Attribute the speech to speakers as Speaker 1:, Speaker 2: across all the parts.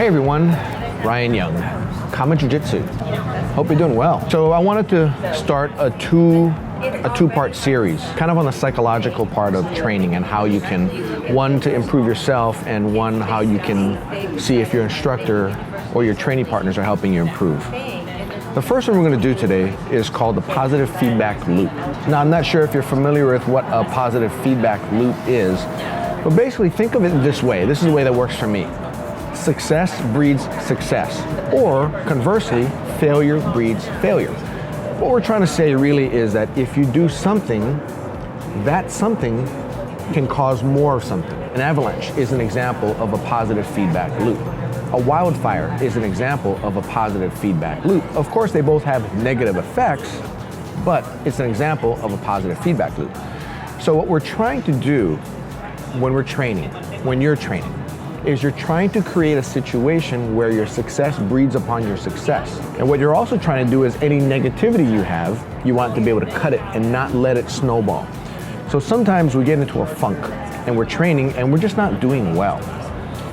Speaker 1: Hey everyone, Ryan Young, KAATARO Jiu-Jitsu. Hope you're doing well. So I wanted to start a two-part series, kind of on the psychological part of training and how you can, one, to improve yourself, and one, how you can see if your instructor or your training partners are helping you improve. The first one we're going to do today is called the positive feedback loop. Now, I'm not sure if you're familiar with what a positive feedback loop is, but basically think of it this way. This is the way that works for me. Success breeds success, or conversely, failure breeds failure. What we're trying to say really is that if you do something, that something can cause more of something. An avalanche is an example of a positive feedback loop. A wildfire is an example of a positive feedback loop. Of course, they both have negative effects, but it's an example of a positive feedback loop. So what we're trying to do when we're training, when you're training, is you're trying to create a situation where your success breeds upon your success. And what you're also trying to do is any negativity you have, you want to be able to cut it and not let it snowball. So sometimes we get into a funk and we're training and we're just not doing well.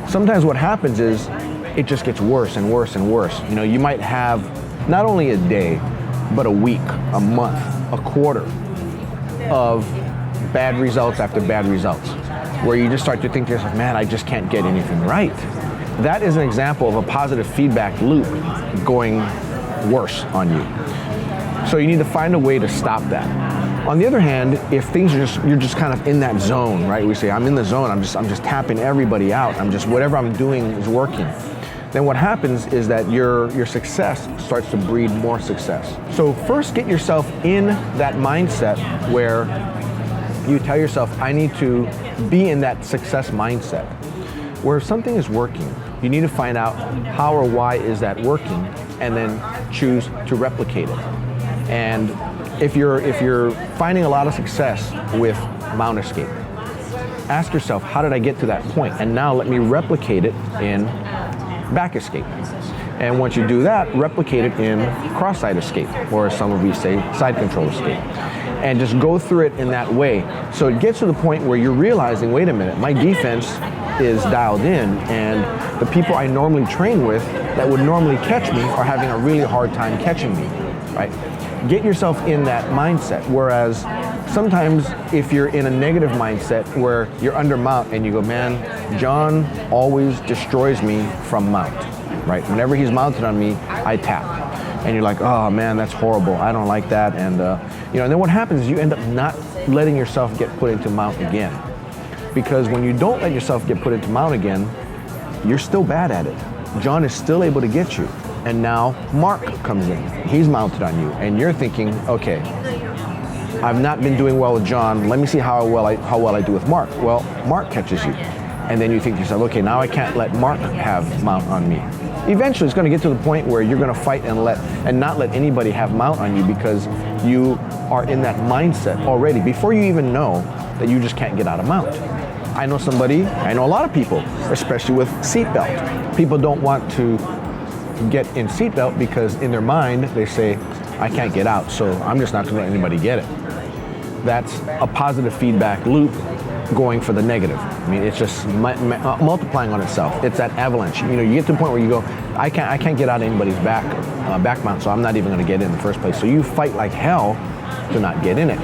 Speaker 1: Sometimes what happens is it just gets worse and worse and worse. You know, you might have not only a day, but a week, a month, a quarter of bad results after bad results, where you just start to think to yourself, man, I just can't get anything right. That is an example of a positive feedback loop going worse on you. So you need to find a way to stop that. On the other hand, if things are you're just kind of in that zone, right? We say, I'm in the zone, I'm just tapping everybody out, whatever I'm doing is working. Then what happens is that your success starts to breed more success. So first get yourself in that mindset where you tell yourself, I need to be in that success mindset. Where if something is working, you need to find out how or why is that working, and then choose to replicate it. And if you're finding a lot of success with mount escape, ask yourself, how did I get to that point? And now let me replicate it in back escape. And once you do that, replicate it in cross-side escape, or as some of you say, side control escape. And just go through it in that way. So it gets to the point where you're realizing, wait a minute, my defense is dialed in, and the people I normally train with that would normally catch me are having a really hard time catching me, right? Get yourself in that mindset. Whereas sometimes if you're in a negative mindset where you're under mount and you go, man, John always destroys me from mount, right? Whenever he's mounted on me, I tap. And you're like, oh man, that's horrible. I don't like that. And and then what happens is you end up not letting yourself get put into mount again. Because when you don't let yourself get put into mount again, you're still bad at it. John is still able to get you. And now Mark comes in. He's mounted on you. And you're thinking, okay, I've not been doing well with John. Let me see how well I do with Mark. Well, Mark catches you. And then you think to yourself, okay, now I can't let Mark have mount on me. Eventually, it's going to get to the point where you're going to fight and not let anybody have mount on you, because you are in that mindset already before you even know that you just can't get out of mount. I know a lot of people, especially with seatbelt. People don't want to get in seatbelt because in their mind they say, I can't get out, so I'm just not going to let anybody get it. That's a positive feedback loop going for the negative. I mean, it's just multiplying on itself. It's that avalanche. You know, you get to the point where you go, I can't get out of anybody's back mount, so I'm not even going to get in the first place. So you fight like hell to not get in it,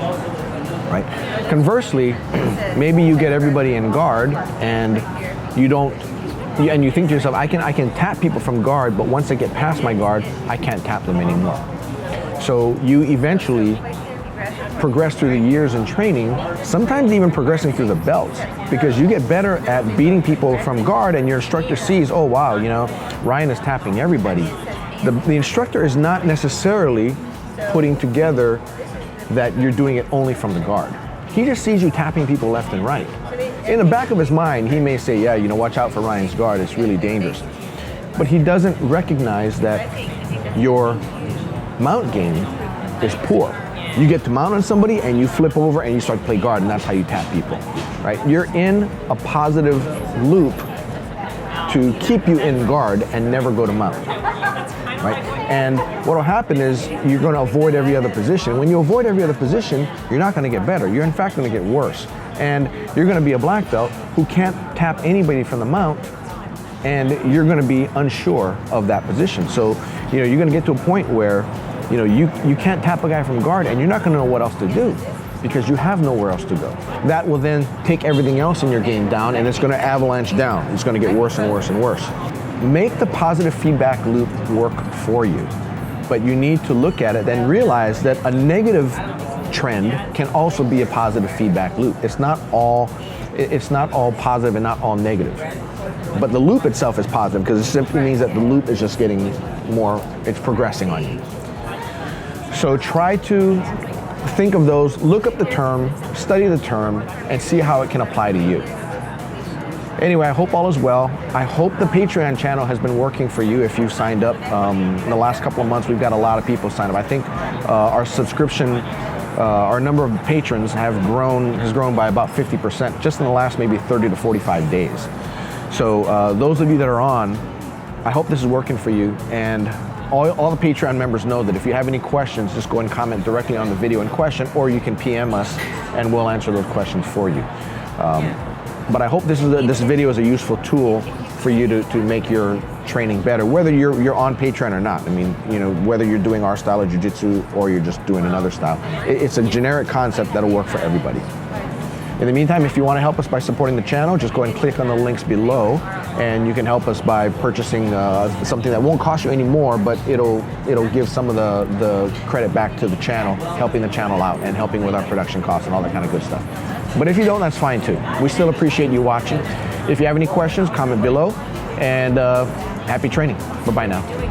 Speaker 1: right? Conversely, maybe you get everybody in guard and you think to yourself, I can tap people from guard, but once they get past my guard, I can't tap them anymore. So you eventually progress through the years in training, sometimes even progressing through the belts, because you get better at beating people from guard, and your instructor sees, oh wow, you know, Ryan is tapping everybody. The instructor is not necessarily putting together that you're doing it only from the guard. He just sees you tapping people left and right. In the back of his mind, he may say, yeah, you know, watch out for Ryan's guard, it's really dangerous. But he doesn't recognize that your mount game is poor. You get to mount on somebody and you flip over and you start to play guard, and that's how you tap people, right? You're in a positive loop to keep you in guard and never go to mount, right? And what will happen is you're going to avoid every other position. When you avoid every other position, you're not going to get better. You're in fact going to get worse. And you're going to be a black belt who can't tap anybody from the mount and you're going to be unsure of that position. So, you know, you're going to get to a point where, you know, you can't tap a guy from guard, and you're not going to know what else to do because you have nowhere else to go. That will then take everything else in your game down, and it's going to avalanche down. It's going to get worse and worse and worse. Make the positive feedback loop work for you, but you need to look at it and realize that a negative trend can also be a positive feedback loop. It's not all positive and not all negative. But the loop itself is positive because it simply means that the loop is just getting more, it's progressing on you. So try to think of those, look up the term, study the term, and see how it can apply to you. Anyway, I hope all is well. I hope the Patreon channel has been working for you if you've signed up. In the last couple of months, we've got a lot of people signed up. I think our subscription, our number of patrons has grown by about 50% just in the last maybe 30 to 45 days. So those of you that are on, I hope this is working for you. And all the Patreon members know that if you have any questions, just go and comment directly on the video in question, or you can PM us and we'll answer those questions for you. But I hope this video is a useful tool for you to make your training better, whether you're on Patreon or not. I mean, you know, whether you're doing our style of jiu-jitsu or you're just doing another style. It's a generic concept that'll work for everybody. In the meantime, if you want to help us by supporting the channel, just go and click on the links below, and you can help us by purchasing something that won't cost you any more, but it'll give some of the credit back to the channel, helping the channel out and helping with our production costs and all that kind of good stuff. But if you don't, that's fine too. We still appreciate you watching. If you have any questions, comment below, and happy training. Bye-bye now.